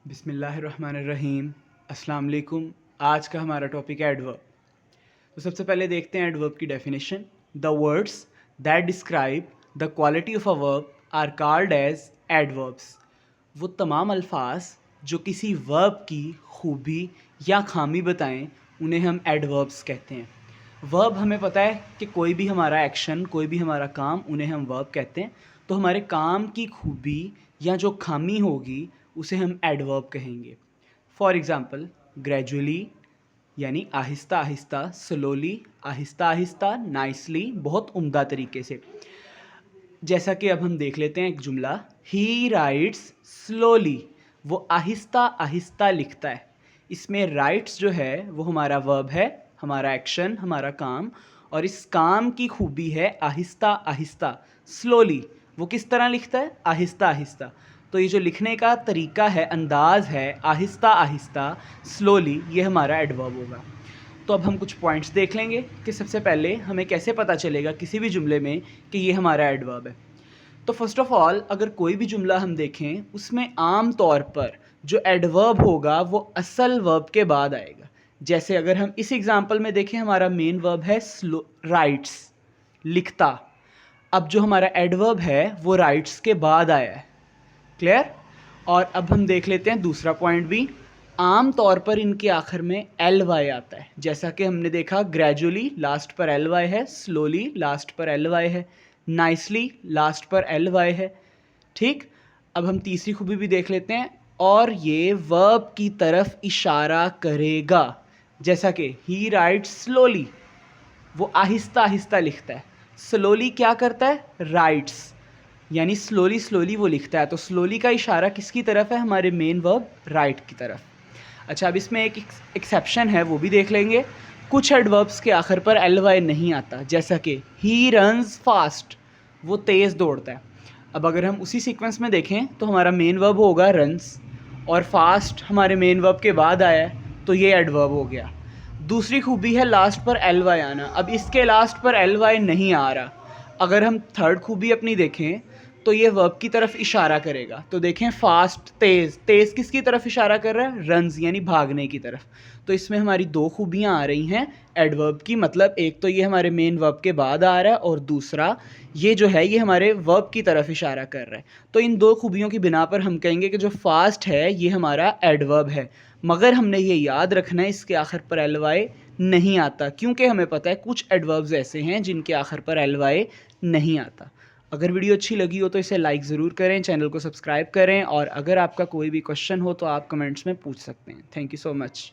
बिस्मिल्लाहिर्रहमानिर्रहीम। अस्सलाम वालेकुम। आज का हमारा टॉपिक है एडवर्ब। तो सबसे पहले देखते हैं एडवर्ब की definition. The words that describe the quality of a verb are called as adverbs. वो तमाम अल्फाज जो किसी वर्ब की खूबी या खामी बताएं उन्हें हम एडवर्ब्स कहते हैं। वर्ब हमें पता है कि कोई भी हमारा एक्शन, कोई भी हमारा काम, उन्हें हम वर्ब कहते हैं। तो हमारे काम की खूबी या जो खामी होगी उसे हम एडवर्ब कहेंगे। फॉर एग्ज़ाम्पल, ग्रेजुअली यानी आहिस्ता आहिस्ता, स्लोली आहिस्ता आहिस्ता, नाइसली बहुत उम्दा तरीके से। जैसा कि अब हम देख लेते हैं एक जुमला, ही राइट्स स्लोली, वो आहिस्ता आहिस्ता लिखता है। इसमें राइट्स जो है वो हमारा वर्ब है, हमारा एक्शन, हमारा काम, और इस काम की खूबी है आहिस्ता आहिस्ता। स्लोली वो किस तरह लिखता है? आहिस्ता आहिस्ता। तो ये जो लिखने का तरीका है, अंदाज है, आहिस्ता आहिस्ता, स्लोली, ये हमारा एडवर्ब होगा। तो अब हम कुछ पॉइंट्स देख लेंगे कि सबसे पहले हमें कैसे पता चलेगा किसी भी जुमले में कि ये हमारा एडवर्ब है। तो फर्स्ट ऑफ ऑल, अगर कोई भी जुमला हम देखें उसमें आम तौर पर जो एडवर्ब होगा वो असल वर्ब के बाद आएगा। जैसे अगर हम इस एग्जांपल में देखें, हमारा मेन वर्ब है राइट्स, लिखता। अब जो हमारा एडवर्ब है वो राइट्स के बाद आया है। क्लियर? और अब हम देख लेते हैं दूसरा पॉइंट भी। आम तौर पर इनके आखिर में एल वाई आता है। जैसा कि हमने देखा, ग्रेजुअली लास्ट पर एल वाई है, स्लोली लास्ट पर एल वाई है, नाइसली लास्ट पर एल वाई है। ठीक, अब हम तीसरी खूबी भी देख लेते हैं, और ये वर्ब की तरफ इशारा करेगा। जैसा कि ही राइट्स स्लोली, वो आहिस्ता आहिस्ता लिखता है। स्लोली क्या करता है? राइट्स, यानी स्लोली स्लोली वो लिखता है। तो स्लोली का इशारा किसकी तरफ है? हमारे मेन वर्ब राइट की तरफ। अच्छा, अब इसमें एक एक्सेप्शन है, वो भी देख लेंगे। कुछ एडवर्ब्स के आखिर पर एल वाई नहीं आता, जैसा कि ही रन्स फास्ट, वो तेज़ दौड़ता है। अब अगर हम उसी सीक्वेंस में देखें तो हमारा मेन वर्ब होगा रन्स, और फास्ट हमारे मेन वर्ब के बाद आया है, तो ये एडवर्ब हो गया। दूसरी खूबी है लास्ट पर एल वाई आना। अब इसके लास्ट पर एल वाई नहीं आ रहा। अगर हम थर्ड खूबी अपनी देखें तो ये वर्ब की तरफ इशारा करेगा। तो देखें, फास्ट, तेज़, तेज़ किसकी तरफ इशारा कर रहा है? रन्स, यानी भागने की तरफ। तो इसमें हमारी दो खूबियाँ आ रही हैं एडवर्ब की। मतलब एक तो ये हमारे मेन वर्ब के बाद आ रहा है, और दूसरा ये जो है ये हमारे वर्ब की तरफ इशारा कर रहा है। तो इन दो खूबियों की बिना पर हम कहेंगे कि जो फास्ट है ये हमारा एडवर्ब है। मगर हमने ये याद रखना है, इसके आखिर पर एल वाई नहीं आता, क्योंकि हमें पता है कुछ एडवर्ब्स ऐसे हैं जिनके आखिर पर एल वाई नहीं आता। अगर वीडियो अच्छी लगी हो तो इसे लाइक ज़रूर करें, चैनल को सब्सक्राइब करें, और अगर आपका कोई भी क्वेश्चन हो तो आप कमेंट्स में पूछ सकते हैं। Thank you so much.